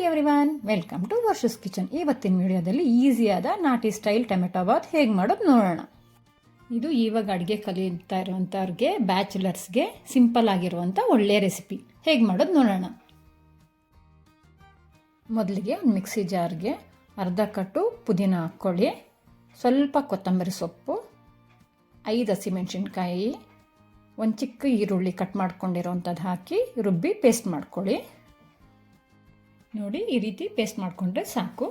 Everyone, welcome to Varsha's kitchen. ಇವತ್ತಿನ ವಿಡಿಯೋದಲ್ಲಿ ಈಸಿಯಾದ ನಾಟಿ ಸ್ಟೈಲ್ ಟೊಮೆಟೊ ಬಾತ್ ಹೇಗೆ ಮಾಡೋದು ನೋಡೋಣ. ಇದು ಇವಾಗ ಅಡುಗೆ ಕಲಿತಾ ಇರುವಂಥವ್ರಿಗೆ, ಬ್ಯಾಚುಲರ್ಸ್ಗೆ ಸಿಂಪಲ್ ಆಗಿರುವಂಥ ಒಳ್ಳೆಯ ರೆಸಿಪಿ. ಹೇಗೆ ಮಾಡೋದು ನೋಡೋಣ. ಮೊದಲಿಗೆ ಒಂದು ಮಿಕ್ಸಿ ಜಾರ್ಗೆ ಅರ್ಧ ಕಟ್ಟು ಪುದೀನ ಹಾಕ್ಕೊಳ್ಳಿ, ಸ್ವಲ್ಪ ಕೊತ್ತಂಬರಿ ಸೊಪ್ಪು, 5 ಹಸಿಮೆಣಸಿನ್ಕಾಯಿ, ಒಂದು ಚಿಕ್ಕ ಈರುಳ್ಳಿ ಕಟ್ ಮಾಡ್ಕೊಂಡಿರೋವಂಥದ್ದು ಹಾಕಿ ರುಬ್ಬಿ ಪೇಸ್ಟ್ ಮಾಡ್ಕೊಳ್ಳಿ. ನೋಡಿ, ಈ ರೀತಿ ಪೇಸ್ಟ್ ಮಾಡಿಕೊಂಡ್ರೆ ಸಾಕು.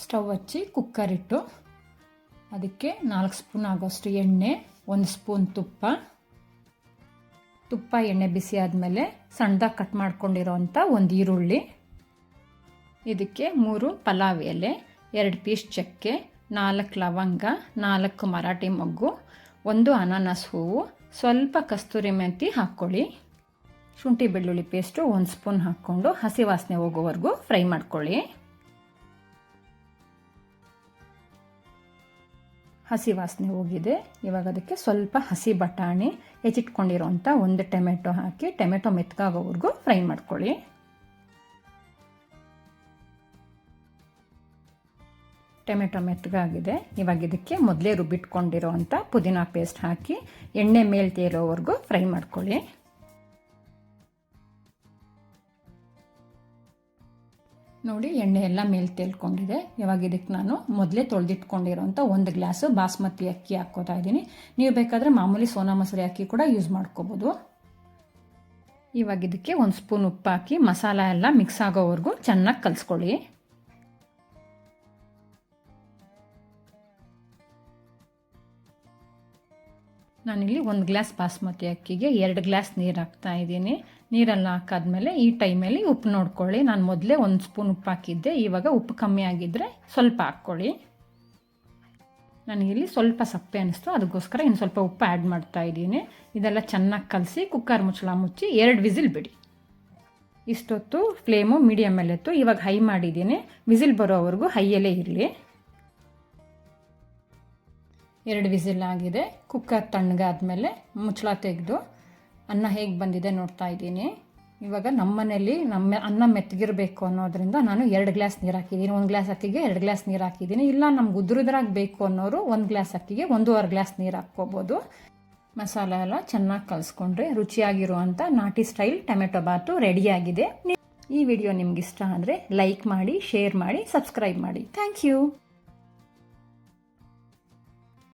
ಸ್ಟವ್ ಹಚ್ಚಿ ಕುಕ್ಕರ್ ಇಟ್ಟು ಅದಕ್ಕೆ 4 ಸ್ಪೂನ್ ಆಗೋಷ್ಟು ಎಣ್ಣೆ, 1 ಸ್ಪೂನ್ ತುಪ್ಪ ಎಣ್ಣೆ ಬಿಸಿ ಆದಮೇಲೆ ಸಣ್ಣದಾಗಿ ಕಟ್ ಮಾಡ್ಕೊಂಡಿರೋವಂಥ ಒಂದು ಈರುಳ್ಳಿ, ಇದಕ್ಕೆ 3 ಪಲಾವ್ ಎಲೆ, 2 ಪೀಸ್ ಚಕ್ಕೆ, 4 ಲವಂಗ, 4 ಮರಾಠಿ ಮೊಗ್ಗು, 1 ಅನಾನಸ್ ಹೂವು, ಸ್ವಲ್ಪ ಕಸ್ತೂರಿ ಮೆಂತಿ ಹಾಕ್ಕೊಳ್ಳಿ. ಶುಂಠಿ ಬೆಳ್ಳುಳ್ಳಿ ಪೇಸ್ಟು 1 ಸ್ಪೂನ್ ಹಾಕ್ಕೊಂಡು ಹಸಿ ವಾಸನೆ ಹೋಗೋವರೆಗೂ ಫ್ರೈ ಮಾಡ್ಕೊಳ್ಳಿ. ಹಸಿ ವಾಸನೆ ಹೋಗಿದೆ. ಇವಾಗ ಅದಕ್ಕೆ ಸ್ವಲ್ಪ ಹಸಿ ಬಟಾಣಿ, ಹೆಚ್ಚಿಟ್ಕೊಂಡಿರೋಂಥ 1 ಟೊಮೆಟೊ ಹಾಕಿ ಟೊಮೆಟೊ ಮೆತ್ತಗಾಗೋವರೆಗೂ ಫ್ರೈ ಮಾಡ್ಕೊಳ್ಳಿ. ಟೊಮೆಟೊ ಮೆತ್ತಗಾಗಿದೆ. ಇವಾಗ ಇದಕ್ಕೆ ಮೊದಲೇ ರುಬ್ಬಿಟ್ಕೊಂಡಿರೋವಂಥ ಪುದೀನ ಪೇಸ್ಟ್ ಹಾಕಿ ಎಣ್ಣೆ ಮೇಲೆ ತೇಲೋವರೆಗೂ ಫ್ರೈ ಮಾಡ್ಕೊಳ್ಳಿ. ನೋಡಿ, ಎಣ್ಣೆ ಎಲ್ಲ ಮೇಲೆ ತೇಲ್ಕೊಂಡಿದೆ. ಇವಾಗ ಇದಕ್ಕೆ ನಾನು ಮೊದಲೇ ತೊಳೆದಿಟ್ಕೊಂಡಿರೋಂಥ 1 ಗ್ಲಾಸು ಬಾಸ್ಮತಿ ಅಕ್ಕಿ ಹಾಕ್ಕೋತಾ ಇದ್ದೀನಿ. ನೀವು ಬೇಕಾದರೆ ಮಾಮೂಲಿ ಸೋನಾ ಮಸೂರಿ ಅಕ್ಕಿ ಕೂಡ ಯೂಸ್ ಮಾಡ್ಕೋಬೋದು. ಇವಾಗ ಇದಕ್ಕೆ 1 ಸ್ಪೂನ್ ಉಪ್ಪು ಹಾಕಿ ಮಸಾಲ ಎಲ್ಲ ಮಿಕ್ಸ್ ಆಗೋವರೆಗೂ ಚೆನ್ನಾಗಿ ಕಲಿಸ್ಕೊಳ್ಳಿ. ನಾನಿಲ್ಲಿ 1 ಗ್ಲಾಸ್ ಬಾಸ್ಮತಿ ಅಕ್ಕಿಗೆ 2 ಗ್ಲಾಸ್ ನೀರು ಹಾಕ್ತಾ ಇದ್ದೀನಿ. ನೀರೆಲ್ಲ ಹಾಕಾದ್ಮೇಲೆ ಈ ಟೈಮಲ್ಲಿ ಉಪ್ಪು ನೋಡ್ಕೊಳ್ಳಿ. ನಾನು ಮೊದಲೇ 1 ಸ್ಪೂನ್ ಉಪ್ಪು ಹಾಕಿದ್ದೆ. ಇವಾಗ ಉಪ್ಪು ಕಮ್ಮಿ ಆಗಿದ್ದರೆ ಸ್ವಲ್ಪ ಹಾಕ್ಕೊಳ್ಳಿ. ನನಗಿಲ್ಲಿ ಸ್ವಲ್ಪ ಸಪ್ಪೆ ಅನ್ನಿಸ್ತು, ಅದಕ್ಕೋಸ್ಕರ ಇನ್ನು ಸ್ವಲ್ಪ ಉಪ್ಪು ಆ್ಯಡ್ ಮಾಡ್ತಾ ಇದ್ದೀನಿ. ಇದೆಲ್ಲ ಚೆನ್ನಾಗಿ ಕಲಸಿ ಕುಕ್ಕರ್ ಮುಚ್ಚಳ ಮುಚ್ಚಿ 2 ವಿಸಿಲ್ ಬಿಡಿ. ಇಷ್ಟೊತ್ತು ಫ್ಲೇಮು ಮೀಡಿಯಮಲ್ಲಿತ್ತು. ಇವಾಗ ಹೈ ಮಾಡಿದ್ದೀನಿ. ವಿಸಿಲ್ ಬರೋವರೆಗೂ ಹೈಯಲ್ಲೇ ಇರಲಿ. 2 ವಿಸಿಲ್ ಆಗಿದೆ. ಕುಕ್ಕರ್ ತಣ್ಣಗಾದ್ಮೇಲೆ ಮುಚ್ಚಳ ತೆಗೆದು ಅನ್ನ ಹೇಗೆ ಬಂದಿದೆ ನೋಡ್ತಾ ಇದ್ದೀನಿ. ಇವಾಗ ನಮ್ಮನೇಲಿ ಅನ್ನ ಮೆತ್ತಗಿರಬೇಕು ಅನ್ನೋದ್ರಿಂದ ನಾನು 2 ಗ್ಲಾಸ್ ನೀರು ಹಾಕಿದ್ದೀನಿ. 1 ಗ್ಲಾಸ್ ಅಕ್ಕಿಗೆ 2 ಗ್ಲಾಸ್ ನೀರು ಹಾಕಿದ್ದೀನಿ. ಇಲ್ಲ ನಮ್ಗೆ ಉದುರುದ್ರಾಗಿ ಬೇಕು ಅನ್ನೋರು 1 ಗ್ಲಾಸ್ ಅಕ್ಕಿಗೆ 1.5 ಗ್ಲಾಸ್ ನೀರು ಹಾಕ್ಕೋಬೋದು. ಮಸಾಲ ಎಲ್ಲ ಚೆನ್ನಾಗಿ ಕಲಿಸ್ಕೊಂಡ್ರೆ ರುಚಿಯಾಗಿರುವಂಥ ನಾಟಿ ಸ್ಟೈಲ್ ಟೊಮೆಟೊ ಬಾತು ರೆಡಿಯಾಗಿದೆ. ಈ ವಿಡಿಯೋ ನಿಮ್ಗೆ ಇಷ್ಟ ಅಂದರೆ ಲೈಕ್ ಮಾಡಿ, ಶೇರ್ ಮಾಡಿ, ಸಬ್ಸ್ಕ್ರೈಬ್ ಮಾಡಿ. Thank you.